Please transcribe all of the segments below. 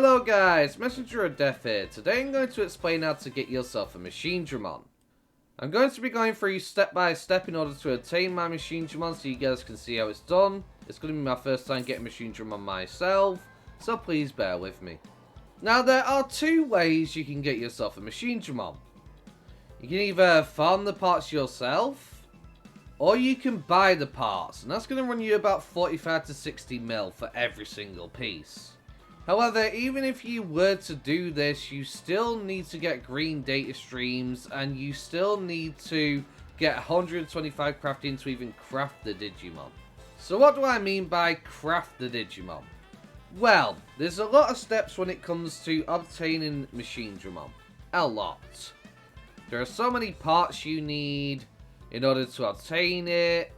Hello guys, Messenger of Death here. Today I'm going to explain how to get yourself a MachineDramon. I'm going to be going through step by step in order to obtain my MachineDramon so you guys can see how it's done. It's going to be my first time getting MachineDramon myself, so please bear with me. Now there are two ways you can get yourself a MachineDramon. You can either farm the parts yourself, or you can buy the parts, and that's going to run you about 45 to 60 mil for every single piece. However, even if you were to do this, you still need to get green data streams, and you still need to get 125 crafting to even craft the Digimon. So what do I mean by craft the Digimon? Well, there's a lot of steps when it comes to obtaining MachineDramon. A lot. There are so many parts you need in order to obtain it.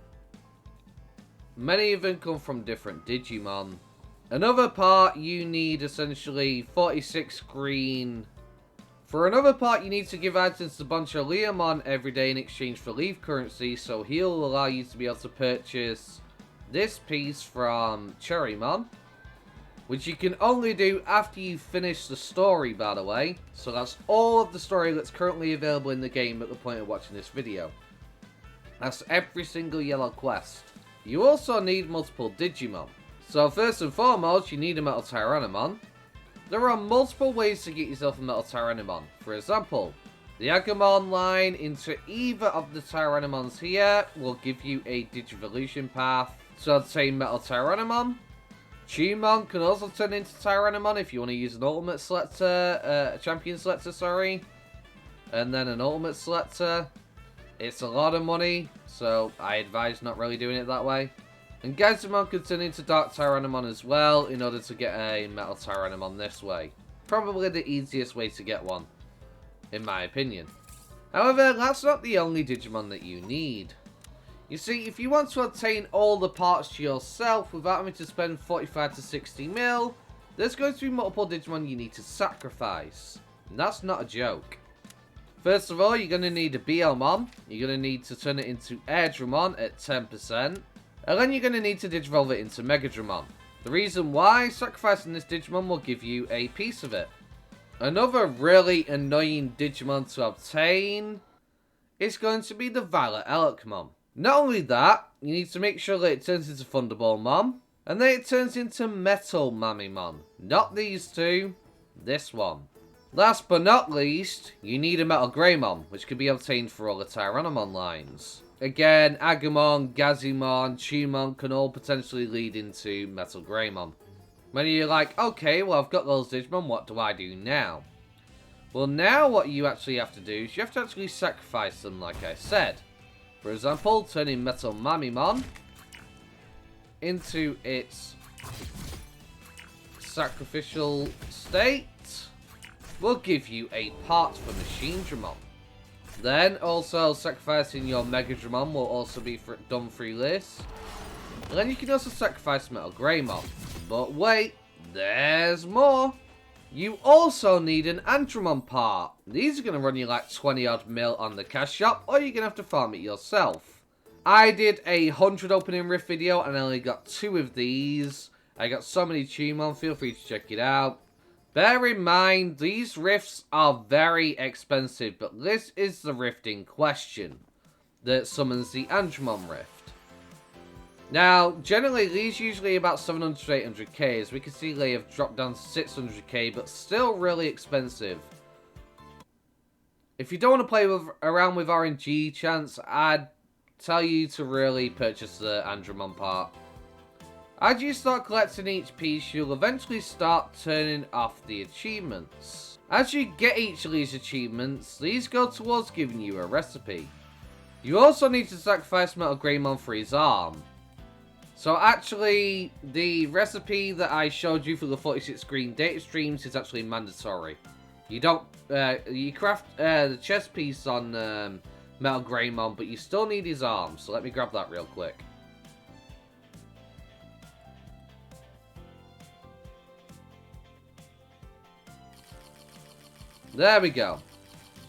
Many of them come from different Digimon. Another part, you need essentially 46 green. For another part, you need to give items to Leomon every day in exchange for leaf currency, so he'll allow you to be able to purchase this piece from Cherrymon, which you can only do after you finish the story, by the way. So that's all of the story that's currently available in the game at the point of watching this video. That's every single yellow quest. You also need multiple Digimon. So first and foremost, you need a Metal Tyrannomon. There are multiple ways to get yourself a Metal Tyrannomon. For example, the Anamon line into either of the Tyrannomons here will give you a Digivolution path to obtain Metal Tyrannomon. Chumon can also turn into Tyrannomon if you want to use an Ultimate Selector, Champion Selector, sorry. And then an Ultimate Selector. It's a lot of money, so I advise not really doing it that way. And Gazumon can turn into Dark Tyrannomon as well in order to get a Metal Tyrannomon this way. Probably the easiest way to get one, in my opinion. However, that's not the only Digimon that you need. You see, if you want to obtain all the parts yourself without having to spend 45 to 60 mil, there's going to be multiple Digimon you need to sacrifice. And that's not a joke. First of all, you're going to need a BLmon. You're going to need to turn it into Airdramon at 10%. And then you're going to need to Digivolve it into MegaDramon. The reason why sacrificing this Digimon will give you a piece of it. Another really annoying Digimon to obtain is going to be the Violet Elecmon. Not only that, you need to make sure that it turns into Thunderballmon, and then it turns into Metal Mamimon. Not these two, this one. Last but not least, you need a Metal Greymon, which can be obtained for all the Tyrannomon lines. Again, Agumon, Gazumon, Chumon can all potentially lead into Metal Greymon. When you're like, okay, well I've got those Digimon, what do I do now? Well, now what you actually have to do is you have to actually sacrifice them, like I said. For example, turning Metal Mamimon into its sacrificial state will give you a part for MachineDramon. Then, also, sacrificing your MegaDramon will also be done through this. And then you can also sacrifice Metal Greymon. But wait, there's more. You also need an Andromon part. These are going to run you like 20 odd mil on the cash shop, or you're going to have to farm it yourself. I did a 100 opening rift video, and I only got 2 of these. I got so many Chumon, feel free to check it out. Bear in mind, these rifts are very expensive, but this is the rift in question that summons the Anamon Rift. Now, generally, these usually about 700 to 800k, as we can see they have dropped down to 600k, but still really expensive. If you don't want to play around with RNG chance, I'd tell you to really purchase the Andromon part. As you start collecting each piece, you'll eventually start turning off the achievements. As you get each of these achievements, these go towards giving you a recipe. You also need to sacrifice Metal Greymon for his arm. So actually, the recipe that I showed you for the 46 green data streams is actually mandatory. You don't, you craft the chest piece on Metal Greymon, but you still need his arm. So let me grab that real quick. There we go.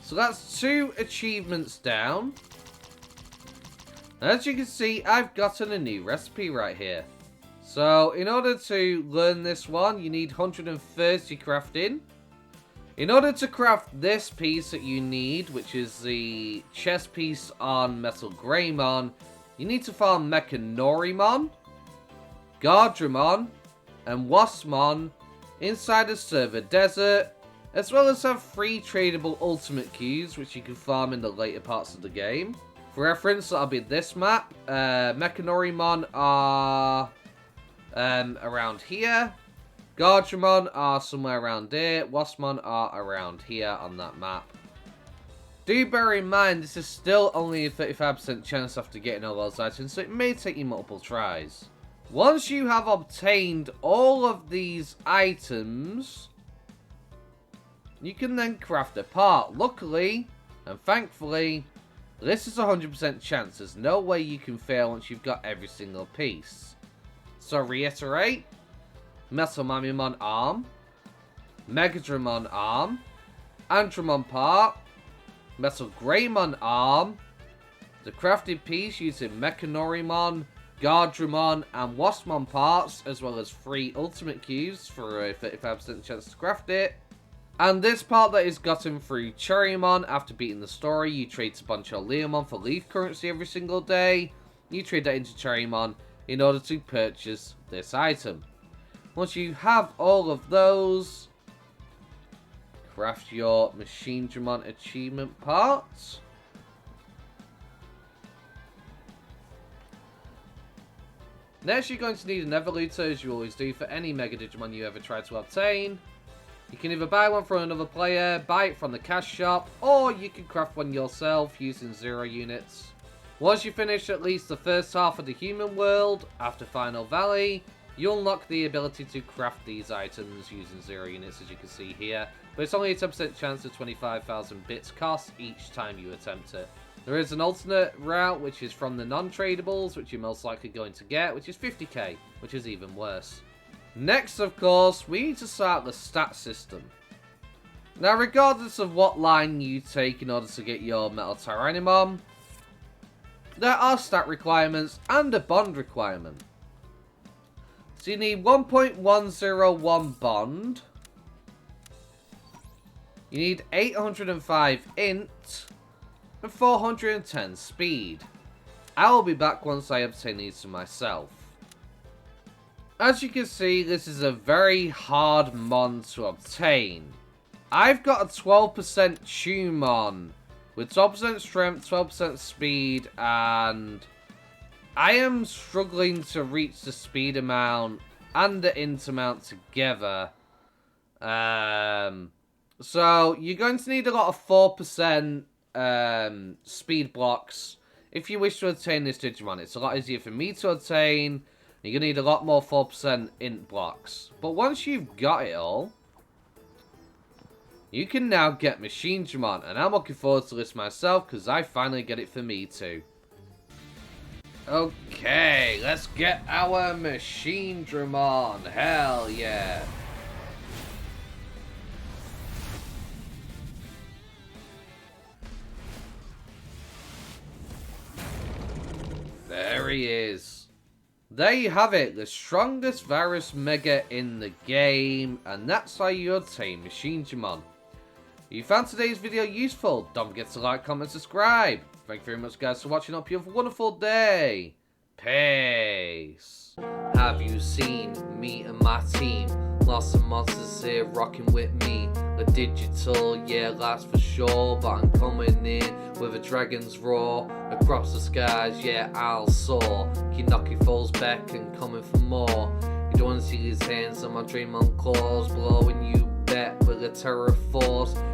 So that's 2 achievements down. As you can see, I've gotten a new recipe right here. So, in order to learn this one, you need 130 crafting. In order to craft this piece that you need, which is the chest piece on MachineDramon, you need to farm MachineDramon, Dramon, and Waspmon inside the server desert, as well as have 3 tradable ultimate keys, which you can farm in the later parts of the game. For reference, that'll be this map. MachineDramon are around here. Dramon are somewhere around here. Waspmon are around here on that map. Do bear in mind, this is still only a 35% chance after getting all those items, so it may take you multiple tries. Once you have obtained all of these items, you can then craft a part. Luckily, and thankfully, this is a 100% chance. There's no way you can fail once you've got every single piece. So reiterate, MachineDramon arm, MachineDramon arm, Anamon part, MachineDramon arm, the crafted piece using MachineDramon, Dramon, and Waspmon parts, as well as 3 ultimate keys for a 35% chance to craft it. And this part that is gotten through Cherrymon after beating the story. You trade a bunch of Leomon for leaf currency every single day. You trade that into Cherrymon in order to purchase this item. Once you have all of those, craft your MachineDramon achievement parts. Next, you're going to need an evolutor, as you always do for any Mega Digimon you ever try to obtain. You can either buy one from another player, buy it from the cash shop, or you can craft one yourself using 0 units. Once you finish at least the first half of the human world, after Final Valley, you'll unlock the ability to craft these items using 0 units, as you can see here. But it's only a 10% chance of 25,000 bits cost each time you attempt it. There is an alternate route, which is from the non-tradables, which you're most likely going to get, which is 50k, which is even worse. Next, of course, we need to start the stat system. Now, regardless of what line you take in order to get your Metal Tyrannomon, there are stat requirements and a bond requirement. So you need 1.101 bond. You need 805 int. And 410 speed. I will be back once I obtain these for myself. As you can see, this is a very hard mon to obtain. I've got a 12% Tumon with 12% strength, 12% speed, and I am struggling to reach the speed amount and the int amount together. So you're going to need a lot of 4% speed blocks if you wish to attain this Digimon. It's a lot easier for me to attain. You're going to need a lot more 4% int blocks. But once you've got it all, you can now get MachineDramon. And I'm looking forward to this myself, because I finally get it for me too. Okay, let's get our MachineDramon. Hell yeah. There he is. There you have it, the strongest virus mega in the game, and that's how you obtain MachineDramon. If you found today's video useful, don't forget to like, comment, subscribe. Thank you very much guys for watching. Hope you have a wonderful day. Peace. Have you seen me and my team? Lots of monsters here rocking with me. The digital, yeah, that's for sure. But I'm coming in with a dragon's roar. Across the skies, yeah, I'll soar. Keep knocking foes back and coming for more. You don't want to see his hands on my Dramon claws, blowing you back with a terror force.